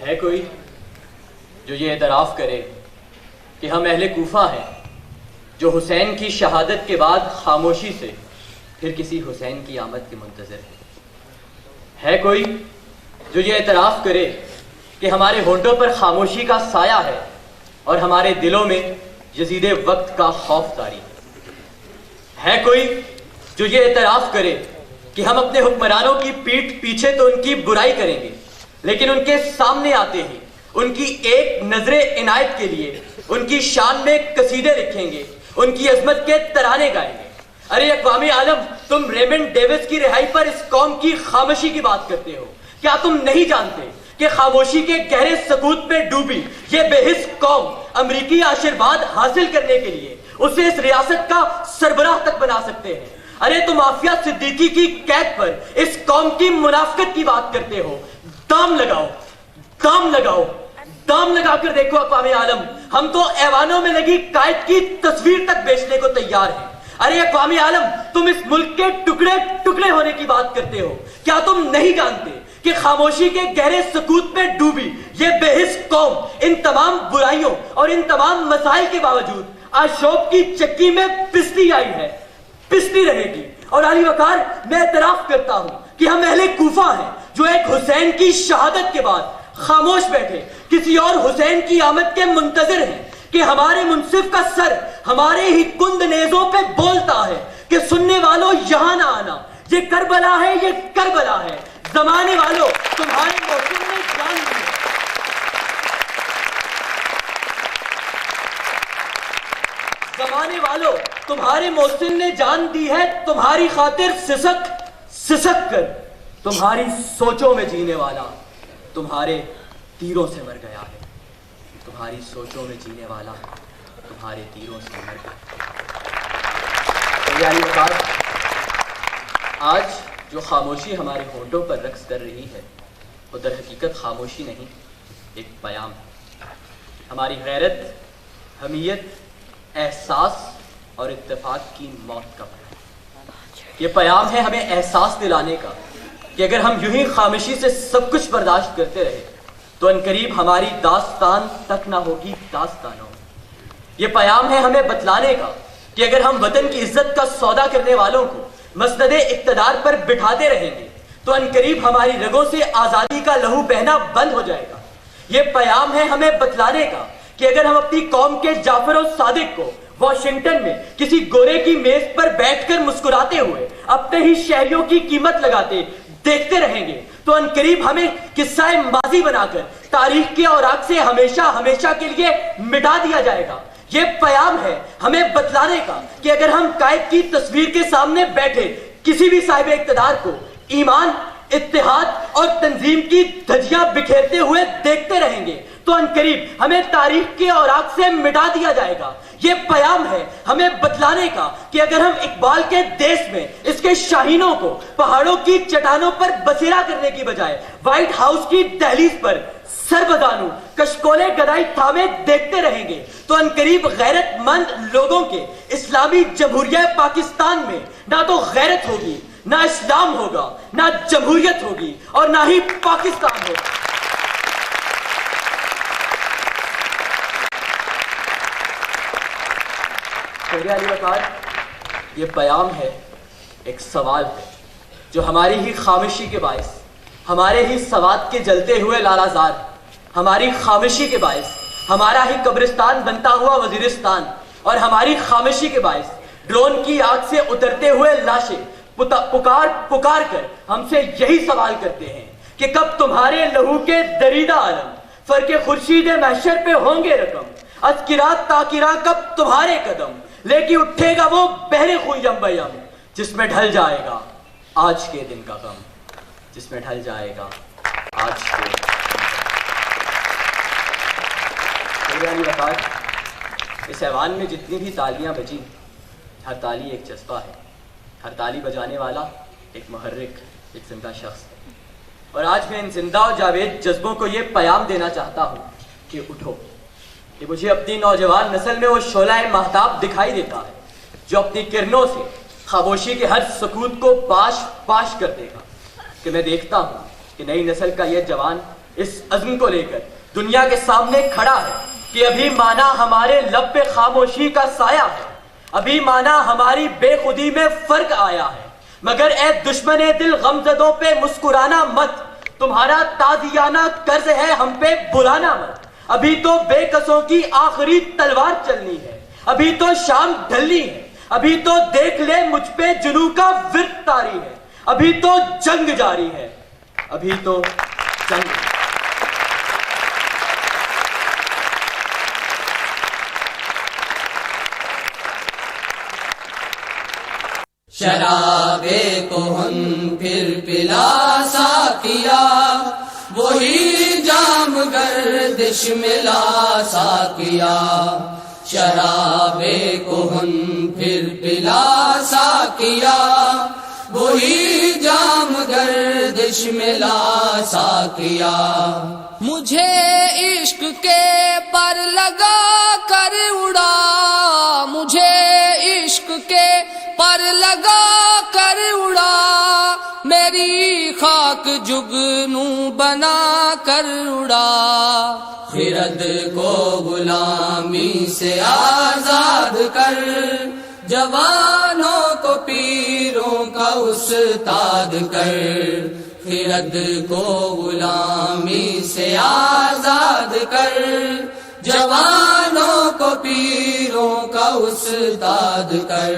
ہے کوئی جو یہ اعتراف کرے کہ ہم اہل کوفہ ہیں جو حسین کی شہادت کے بعد خاموشی سے پھر کسی حسین کی آمد کے منتظر ہیں؟ ہے کوئی جو یہ اعتراف کرے کہ ہمارے ہونٹوں پر خاموشی کا سایہ ہے اور ہمارے دلوں میں یزید وقت کا خوف طاری ہے کوئی جو یہ اعتراف کرے کہ ہم اپنے حکمرانوں کی پیٹھ پیچھے تو ان کی برائی کریں گے لیکن ان کے سامنے آتے ہی ان کی ایک نظر عنایت کے لیے ان کی شان میں قصیدے لکھیں گے، ان کی عظمت کے ترانے گائیں گے؟ ارے اقوام عالم، تم ریمنڈ ڈیوس کی رہائی پر اس قوم کی خاموشی کی بات کرتے ہو، کیا تم نہیں جانتے کہ خاموشی کے گہرے سکوت میں ڈوبی یہ بے حس قوم امریکی آشرواد حاصل کرنے کے لیے اسے اس ریاست کا سربراہ تک بنا سکتے ہیں؟ ارے تم عافیہ صدیقی کی قید پر اس قوم کی منافقت کی بات کرتے ہو؟ دام لگاؤ، دام لگاؤ، دام لگا کر دیکھو اقوام عالم، ہم تو ایوانوں میں لگی قائد کی تصویر تک بیچنے کو تیار ہیں۔ ارے اقوام عالم، تم اس ملک کے ٹکڑے ٹکڑے ہونے کی بات کرتے ہو، کیا تم نہیں جانتے کہ خاموشی کے گہرے سکوت میں ڈوبی یہ بے حس قوم ان تمام برائیوں اور ان تمام مسائل کے باوجود آشوب کی چکی میں پستی آئی ہے، پستی رہے گی؟ اور علی وقار، میں اعتراف کرتا ہوں کہ ہم اہل کوفہ ہیں جو ایک حسین کی شہادت کے بعد خاموش بیٹھے کسی اور حسین کی آمد کے منتظر ہیں کہ ہمارے منصف کا سر ہمارے ہی کند نیزوں پہ بولتا ہے کہ سننے والوں یہاں نہ آنا، یہ کربلا ہے، یہ کربلا ہے۔ زمانے والوں، تمہارے محسن نے جان دی، زمانے والوں تمہارے محسن نے جان دی ہے، تمہاری خاطر سسک سسک کر تمہاری سوچوں میں جینے والا تمہارے تیروں سے مر گیا ہے، تمہاری سوچوں میں جینے والا تمہارے تیروں سے مر گیا۔ آج جو خاموشی ہمارے ہونٹوں پر رقص کر رہی ہے وہ در حقیقت خاموشی نہیں، ایک پیام ہے۔ ہماری غیرت، حمیت، احساس اور اتفاق کی موت کا پیام۔ یہ پیام ہے ہمیں احساس دلانے کا کہ اگر ہم یوں ہی خاموشی سے سب کچھ برداشت کرتے رہے تو عنقریب ہماری داستان تک نہ ہوگی داستانوں۔ یہ پیام ہے ہمیں بتلانے کا کہ اگر ہم وطن کی عزت کا سودا کرنے والوں کو مسند اقتدار پر بٹھاتے رہیں گے تو عنقریب ہماری رگوں سے آزادی کا لہو بہنا بند ہو جائے گا۔ یہ پیام ہے ہمیں بتلانے کا کہ اگر ہم اپنی قوم کے جعفر و صادق کو واشنگٹن میں کسی گورے کی میز پر بیٹھ کر مسکراتے ہوئے اپنے ہی شہریوں کی قیمت لگاتے دیکھتے رہیں گے تو عنقریب ہمیں قصہ ماضی بنا کر تاریخ کے اوراق سے ہمیشہ ہمیشہ کے لیے مٹا دیا جائے گا۔ یہ پیام ہے ہمیں بتلانے کا کہ اگر ہم قائد کی تصویر کے سامنے بیٹھے کسی بھی صاحب اقتدار کو ایمان، اتحاد اور تنظیم کی دھجیاں بکھیرتے ہوئے دیکھتے رہیں گے تو عنقریب ہمیں تاریخ کے اوراق سے مٹا دیا جائے گا۔ یہ پیام ہے ہمیں بتلانے کا کہ اگر ہم اقبال کے دیس میں اس کے شاہینوں کو پہاڑوں کی چٹانوں پر بسیرا کرنے کی بجائے وائٹ ہاؤس کی دہلیز پر سر بدانو کشکولے گدائی تھامے دیکھتے رہیں گے تو عنقریب غیرت مند لوگوں کے اسلامی جمہوریہ پاکستان میں نہ تو غیرت ہوگی، نہ اسلام ہوگا، نہ جمہوریت ہوگی اور نہ ہی پاکستان ہوگا۔ علی وقار، یہ پیام ہے، ایک سوال ہے جو ہماری ہی خاموشی کے باعث، ہمارے ہی سواد کے جلتے ہوئے لالا زار، ہماری خاموشی کے باعث ہمارا ہی قبرستان بنتا ہوا وزیرستان اور ہماری خاموشی کے باعث ڈرون کی آگ سے اترتے ہوئے لاشیں پکار پکار کر ہم سے یہی سوال کرتے ہیں کہ کب تمہارے لہو کے دریدہ عالم فرق خورشید محشر پہ ہوں گے رقم، اذکرات تاکرہ کب تمہارے قدم لے کے اٹھے گا وہ بحر خون یم بیم، جس میں ڈھل جائے گا آج کے دن کا غم، جس میں ڈھل جائے گا آج کے اس ایوان میں جتنی بھی تالیاں بجیں، ہر تالی ایک جذبہ ہے، ہر تالی بجانے والا ایک محرک، ایک زندہ شخص ہے۔ اور آج میں ان زندہ و جاوید جذبوں کو یہ پیام دینا چاہتا ہوں کہ اٹھو، کہ مجھے اپنی نوجوان نسل میں وہ شعلہ ماہتاب دکھائی دیتا ہے جو اپنی کرنوں سے خاموشی کے ہر سکوت کو پاش پاش کر دے گا، کہ میں دیکھتا ہوں کہ نئی نسل کا یہ جوان اس عزم کو لے کر دنیا کے سامنے کھڑا ہے کہ ابھی مانا ہمارے لب پہ خاموشی کا سایہ ہے، ابھی مانا ہماری بے خودی میں فرق آیا ہے، مگر اے دشمن دل غمزدوں پہ مسکرانا مت، تمہارا تازیانہ قرض ہے ہم پہ بلانا مت، ابھی تو بے کسوں کی آخری تلوار چلنی ہے، ابھی تو شام ڈھلنی ہے، ابھی تو دیکھ لے مجھ پہ جنوں کا ورد طاری ہے، ابھی تو جنگ جاری ہے، ابھی تو جنگ۔ شراب کہن پھر پلا ساقیا، وہی جام گردش ملا ساقیا، شراب کہن پھر پلا ساقیا، وہی جام گردش ملا ساقیا، مجھے عشق کے پر لگا کر اڑا، مجھے عشق کے پر لگا کر اڑا، میری خاک جگنوں بنا کر اڑا، خرد کو غلامی سے آزاد کر، جوانوں کو پیروں کا استاد کر، خرد کو غلامی سے آزاد کر، جوانوں کو پیروں کا استاد کر،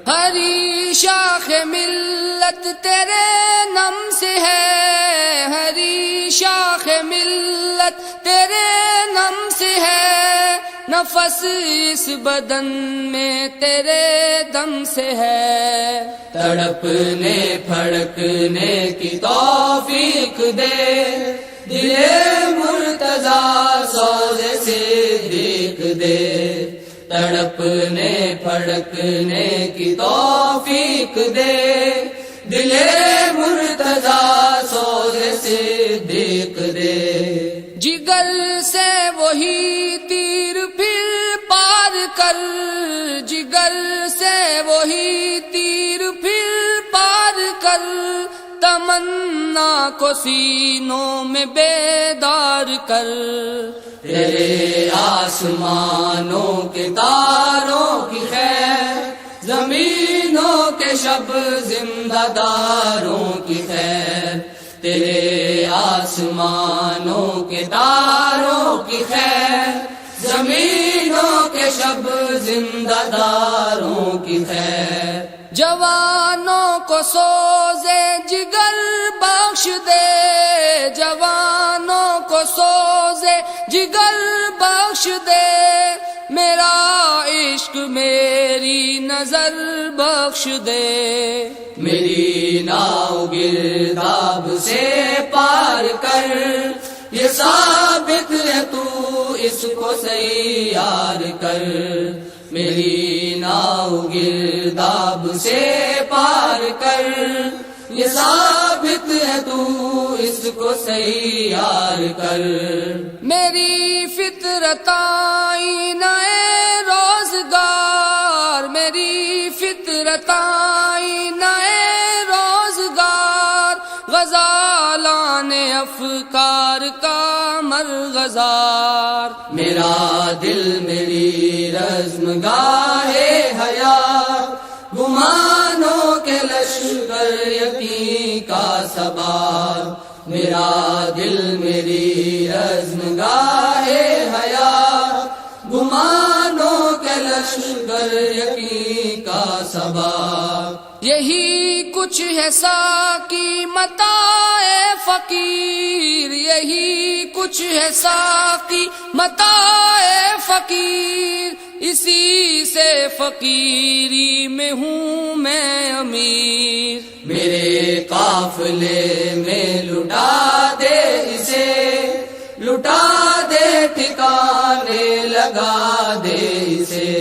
ہری شاخ ملت تیرے نم سے ہے، ہری شاخ ملت تیرے نم سے ہے، نفس اس بدن میں تیرے دم سے ہے، تڑپنے پھڑکنے کی توفیق دے، دل مرتضیٰ سوزے صدیق دے، تڑپنے پھڑکنے کی توفیق دے، دل مرتضیٰ سوزے صدیق دے، جگر سے وہی تیر پھر پار کر، جگر سے وہی تیر پھر پار کر، تمنا کو سینوں میں بیدار کر، تیرے آسمانوں کے تاروں کی خیر، زمینوں کے شب زندہ داروں کی خیر، تیرے آسمانوں کے تاروں کی خیر، زمینوں کے شب زندہ داروں کی خیر، جوانوں کو سوزے جگر بخش دے، جوانوں کو سوزے جگر بخش دے، میرا عشق میری نظر بخش دے، میری ناؤ گرداب سے پار کر، یہ ثابت ہے تو اس کو سیار کر، میری ناؤ گرداب سے پار کر، یہ ثابت ہے تو اس کو سیار کر، میری فطرت آئینہ روزگار، میری فطرت آئینہ روزگار، غزالان افکار کا مرغزار، میرا دل میری رزم گاہ حیات، گمانوں کے لشکر یقین کا سوار، میرا دل میری رزم گاہ حیات، گمانوں کے لشکر یقین کا سوار، یہی کچھ ہے ساقی متاع فقیر، یہی کچھ ہے ساقی متاع فقیر، اسی سے فقیری میں ہوں میں امیر، میرے قافلے میں لٹا دے اسے، لٹا دے ٹھکانے لگا دے اسے،